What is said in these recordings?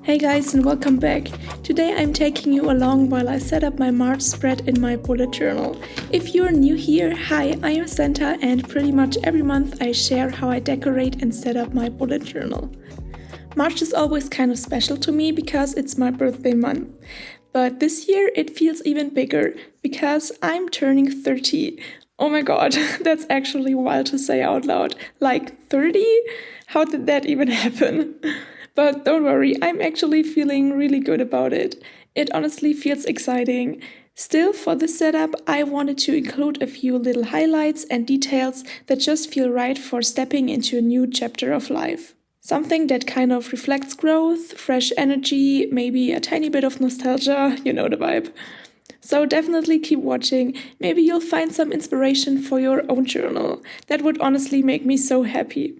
Hey guys, and welcome back. Today I'm taking you along while I set up my March spread in my bullet journal. If you're new here, hi, I am Santa, and pretty much every month I share how I decorate and set up my bullet journal. March is always kind of special to me because it's my birthday month. But this year it feels even bigger because I'm turning 30. Oh my god, that's actually wild to say out loud. Like 30? How did that even happen? But don't worry, I'm actually feeling really good about it. It honestly feels exciting. Still, for this setup, I wanted to include a few little highlights and details that just feel right for stepping into a new chapter of life. Something that kind of reflects growth, fresh energy, maybe a tiny bit of nostalgia, you know the vibe. So definitely keep watching, maybe you'll find some inspiration for your own journal. That would honestly make me so happy.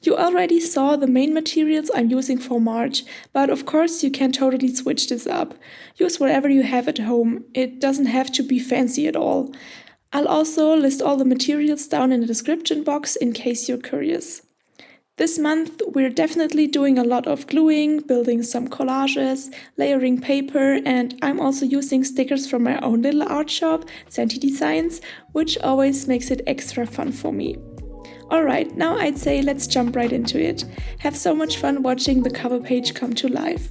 You already saw the main materials I'm using for March, but of course you can totally switch this up. Use whatever you have at home, it doesn't have to be fancy at all. I'll also list all the materials down in the description box in case you're curious. This month we're definitely doing a lot of gluing, building some collages, layering paper, and I'm also using stickers from my own little art shop, Santi Designs, which always makes it extra fun for me. Alright, now I'd say let's jump right into it. Have so much fun watching the cover page come to life.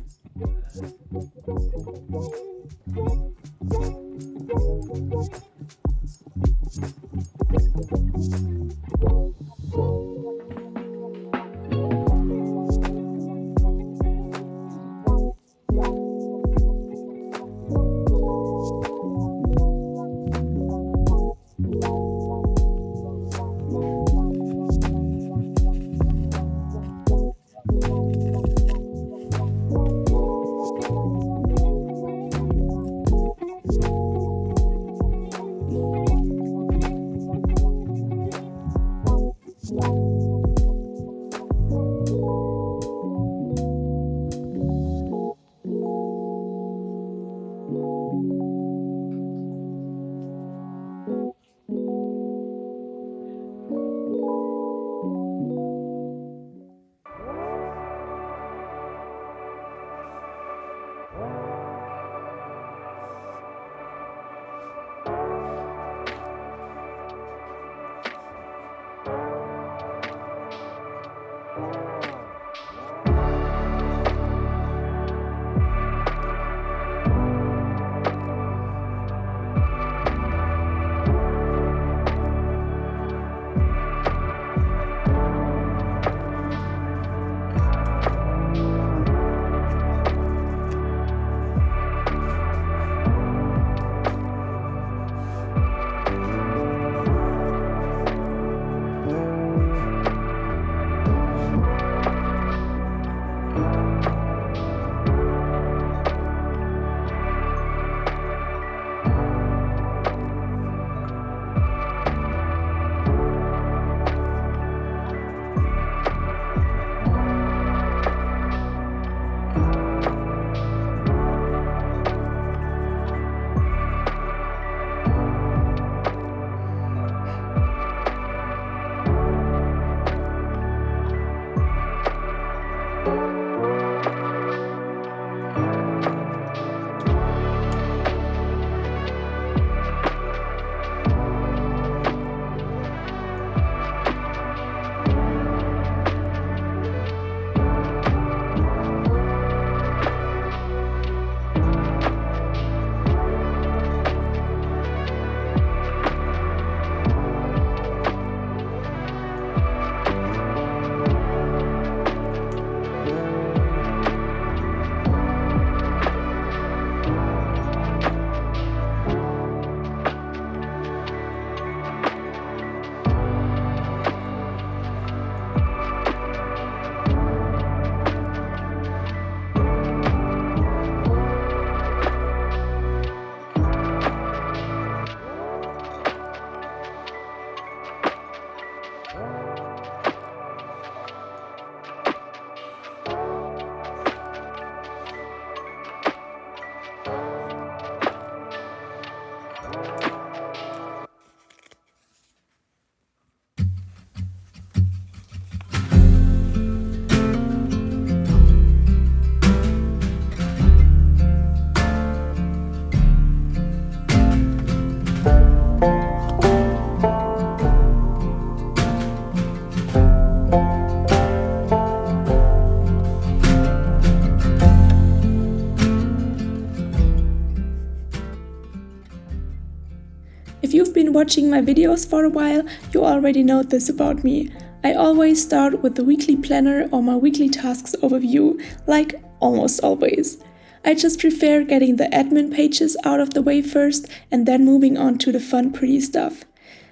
been watching my videos for a while, you already know this about me. I always start with the weekly planner or my weekly tasks overview, like almost always. I just prefer getting the admin pages out of the way first and then moving on to the fun, pretty stuff.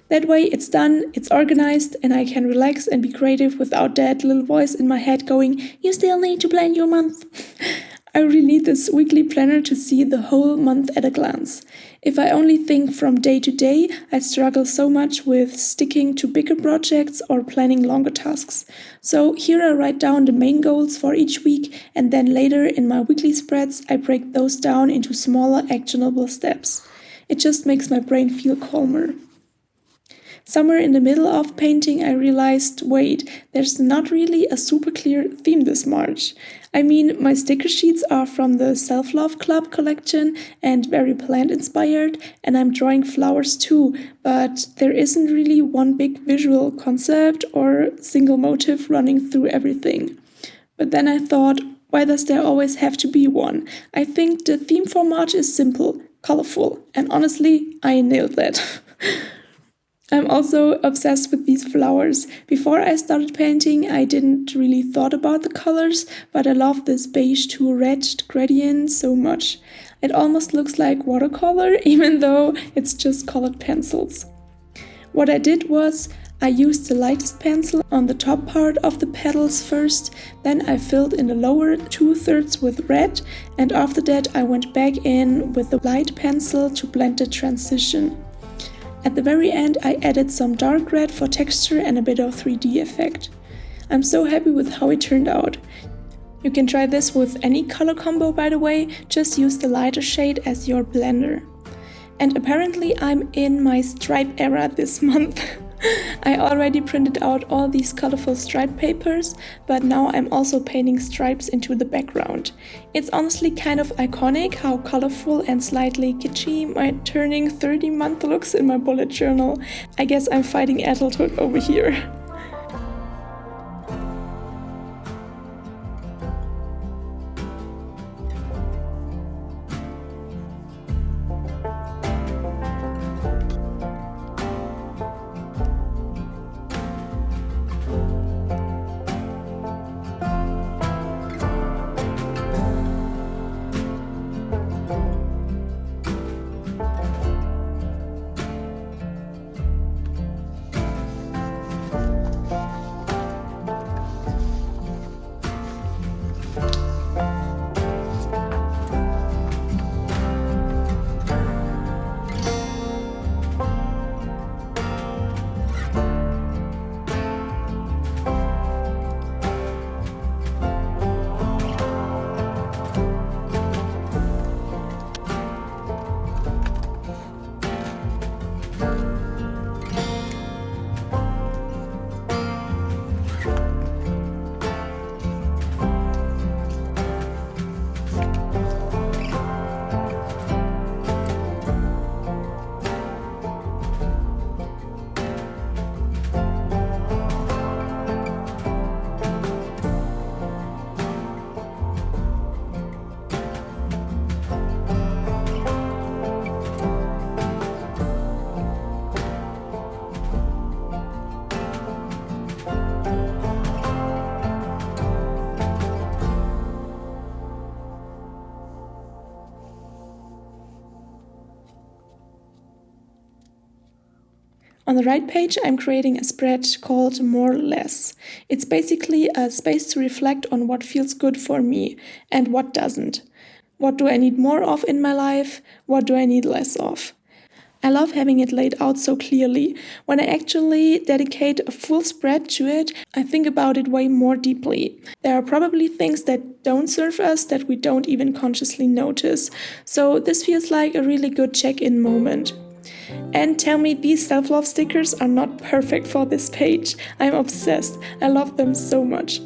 That way it's done, it's organized, and I can relax and be creative without that little voice in my head going, "You still need to plan your month." I really need this weekly planner to see the whole month at a glance. If I only think from day to day, I struggle so much with sticking to bigger projects or planning longer tasks. So here I write down the main goals for each week, and then later in my weekly spreads, I break those down into smaller actionable steps. It just makes my brain feel calmer. Somewhere in the middle of painting, I realized, wait, there's not really a super clear theme this March. I mean, my sticker sheets are from the Self-Love Club collection and very plant inspired, and I'm drawing flowers too, but there isn't really one big visual concept or single motif running through everything. But then I thought, why does there always have to be one? I think the theme for March is simple, colorful, and honestly, I nailed that. I'm also obsessed with these flowers. Before I started painting, I didn't really thought about the colors, but I love this beige to red gradient so much. It almost looks like watercolor, even though it's just colored pencils. What I did was, I used the lightest pencil on the top part of the petals first, then I filled in the lower 2/3 with red, and after that I went back in with the light pencil to blend the transition. At the very end, I added some dark red for texture and a bit of 3D effect. I'm so happy with how it turned out. You can try this with any color combo, by the way, just use the lighter shade as your blender. And apparently I'm in my stripe era this month. I already printed out all these colorful stripe papers, but now I'm also painting stripes into the background. It's honestly kind of iconic how colorful and slightly kitschy my turning 30-month looks in my bullet journal. I guess I'm fighting adulthood over here. On the right page, I'm creating a spread called More Less. It's basically a space to reflect on what feels good for me and what doesn't. What do I need more of in my life? What do I need less of? I love having it laid out so clearly. When I actually dedicate a full spread to it, I think about it way more deeply. There are probably things that don't serve us that we don't even consciously notice. So this feels like a really good check-in moment. And tell me, these self-love stickers are not perfect for this page. I'm obsessed. I love them so much.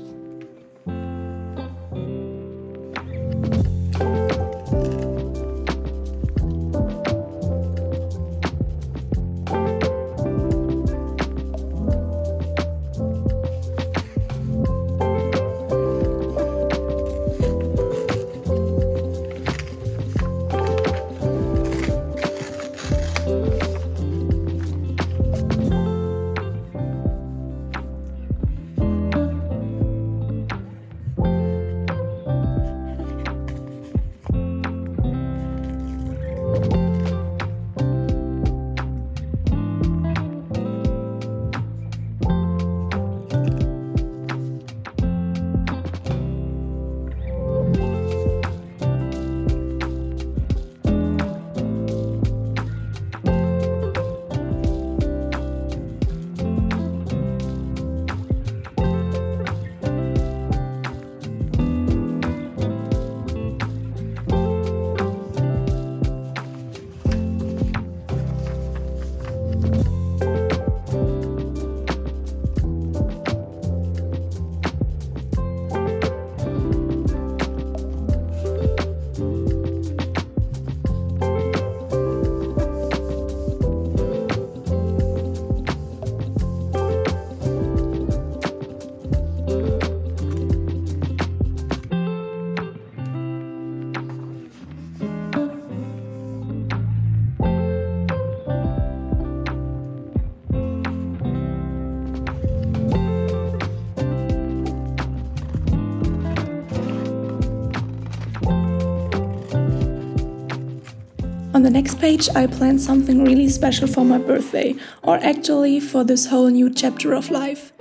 On the next page, I planned something really special for my birthday, or actually for this whole new chapter of life.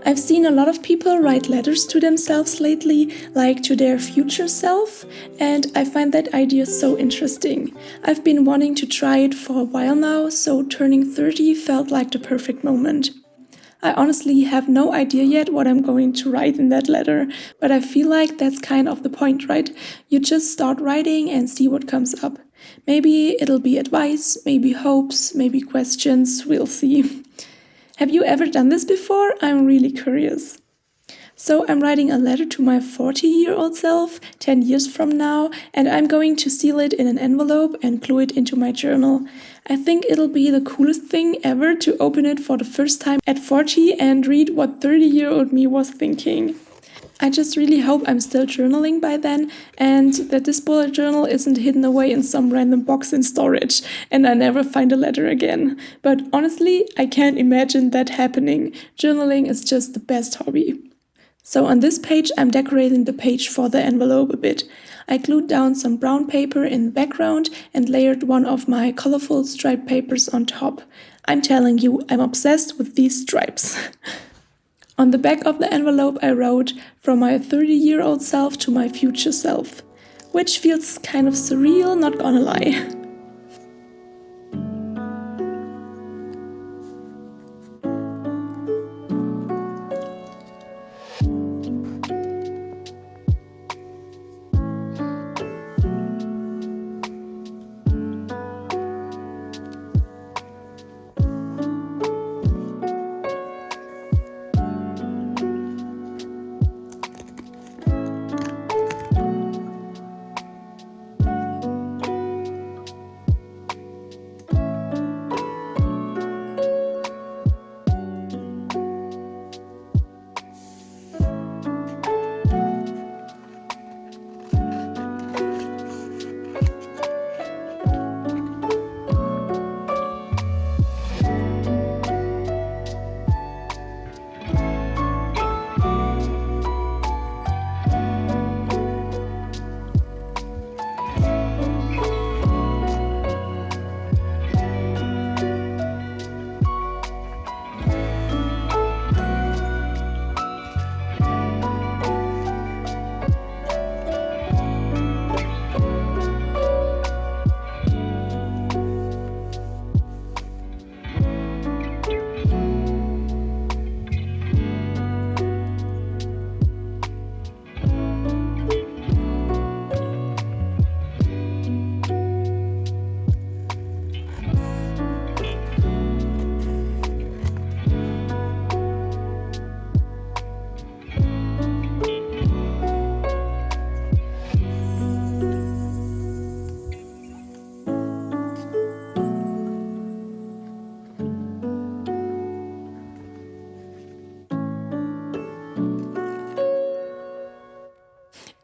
I've seen a lot of people write letters to themselves lately, like to their future self, and I find that idea so interesting. I've been wanting to try it for a while now, so turning 30 felt like the perfect moment. I honestly have no idea yet what I'm going to write in that letter, but I feel like that's kind of the point, right? You just start writing and see what comes up. Maybe it'll be advice, maybe hopes, maybe questions, we'll see. Have you ever done this before? I'm really curious. So I'm writing a letter to my 40-year-old self 10 years from now, and I'm going to seal it in an envelope and glue it into my journal. I think it'll be the coolest thing ever to open it for the first time at 40 and read what 30-year-old me was thinking. I just really hope I'm still journaling by then and that this bullet journal isn't hidden away in some random box in storage and I never find a letter again. But honestly, I can't imagine that happening. Journaling is just the best hobby. So on this page, I'm decorating the page for the envelope a bit. I glued down some brown paper in the background and layered one of my colorful striped papers on top. I'm telling you, I'm obsessed with these stripes. On the back of the envelope I wrote, "From my 30-year-old self to my future self," which feels kind of surreal, not gonna lie.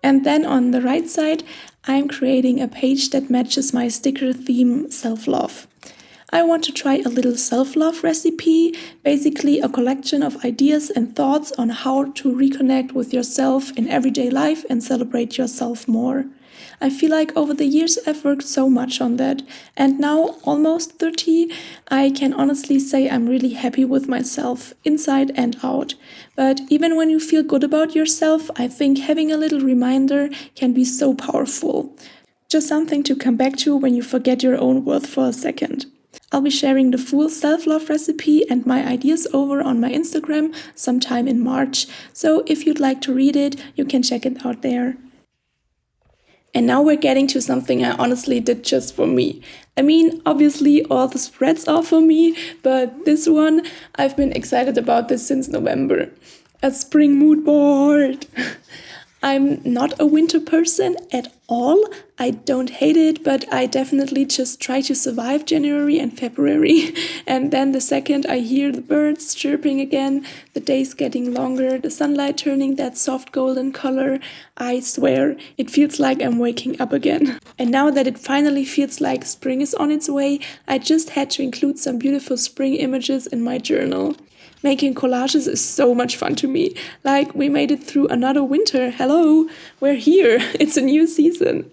And then on the right side, I'm creating a page that matches my sticker theme, self-love. I want to try a little self-love recipe, basically a collection of ideas and thoughts on how to reconnect with yourself in everyday life and celebrate yourself more. I feel like over the years I've worked so much on that, and now, almost 30, I can honestly say I'm really happy with myself, inside and out. But even when you feel good about yourself, I think having a little reminder can be so powerful. Just something to come back to when you forget your own worth for a second. I'll be sharing the full self-love recipe and my ideas over on my Instagram sometime in March, so if you'd like to read it, you can check it out there. And now we're getting to something I honestly did just for me. I mean, obviously all the spreads are for me, but this one, I've been excited about this since November. A spring mood board! I'm not a winter person at all. I don't hate it, but I definitely just try to survive January and February. And then the second I hear the birds chirping again, the days getting longer, the sunlight turning that soft golden color, I swear, it feels like I'm waking up again. And now that it finally feels like spring is on its way, I just had to include some beautiful spring images in my journal. Making collages is so much fun to me. Like, we made it through another winter. Hello, we're here. It's a new season.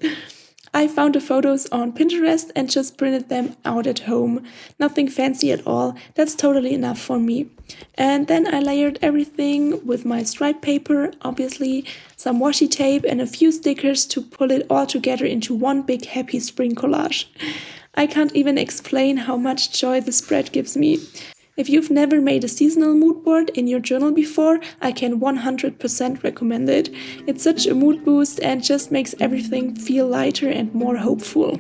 I found the photos on Pinterest and just printed them out at home. Nothing fancy at all, that's totally enough for me. And then I layered everything with my stripe paper, obviously, some washi tape and a few stickers to pull it all together into one big happy spring collage. I can't even explain how much joy the spread gives me. If you've never made a seasonal mood board in your journal before, I can 100% recommend it. It's such a mood boost and just makes everything feel lighter and more hopeful.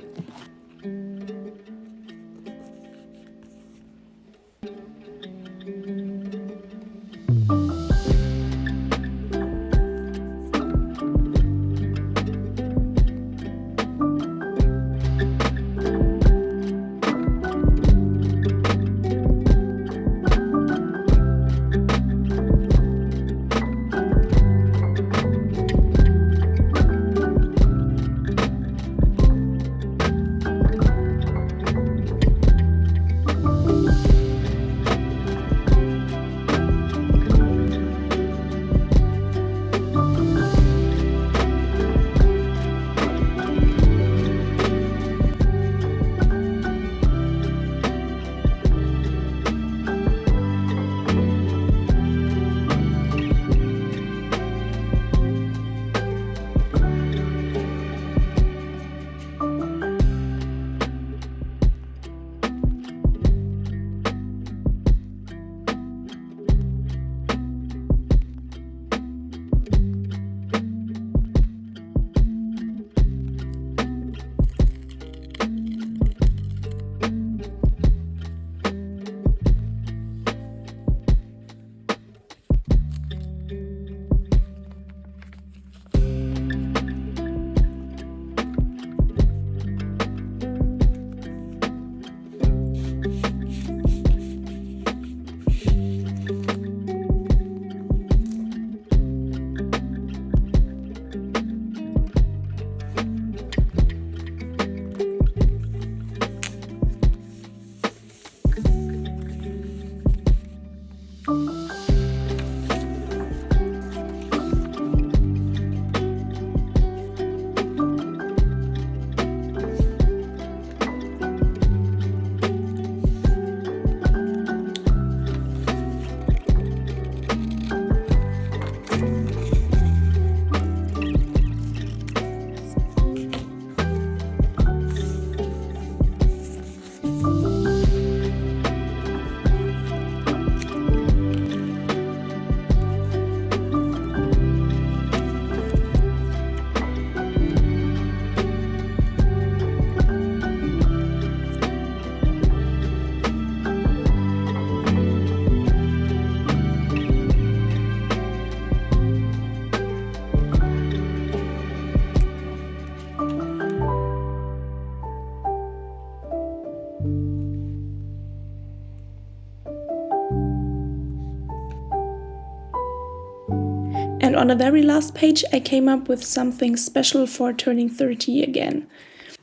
And on the very last page, I came up with something special for turning 30 again.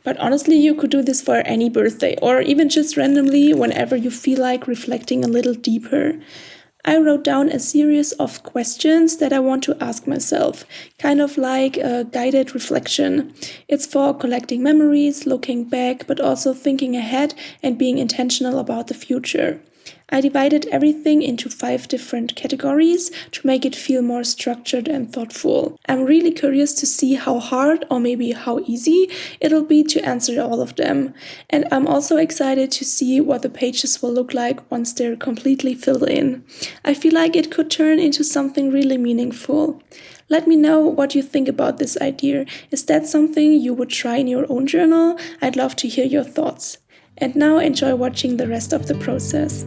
But honestly, you could do this for any birthday, or even just randomly whenever you feel like reflecting a little deeper. I wrote down a series of questions that I want to ask myself, kind of like a guided reflection. It's for collecting memories, looking back, but also thinking ahead and being intentional about the future. I divided everything into 5 different categories to make it feel more structured and thoughtful. I'm really curious to see how hard or maybe how easy it'll be to answer all of them. And I'm also excited to see what the pages will look like once they're completely filled in. I feel like it could turn into something really meaningful. Let me know what you think about this idea. Is that something you would try in your own journal? I'd love to hear your thoughts. And now enjoy watching the rest of the process.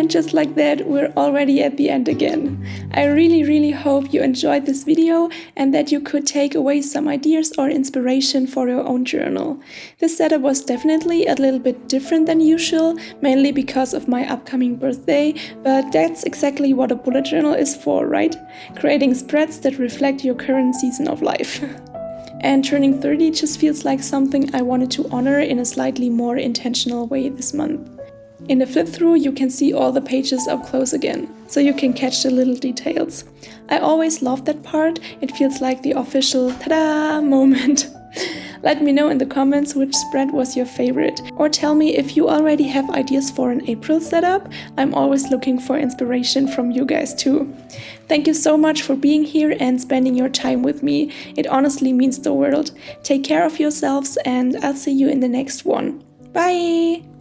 And just like that, we're already at the end again. I really hope you enjoyed this video and that you could take away some ideas or inspiration for your own journal. This setup was definitely a little bit different than usual, mainly because of my upcoming birthday, but that's exactly what a bullet journal is for, right? Creating spreads that reflect your current season of life. And turning 30 just feels like something I wanted to honor in a slightly more intentional way this month. In the flip through, you can see all the pages up close again, so you can catch the little details. I always love that part, it feels like the official ta-da moment. Let me know in the comments which spread was your favorite, or tell me if you already have ideas for an April setup. I'm always looking for inspiration from you guys too. Thank you so much for being here and spending your time with me. It honestly means the world. Take care of yourselves and I'll see you in the next one. Bye!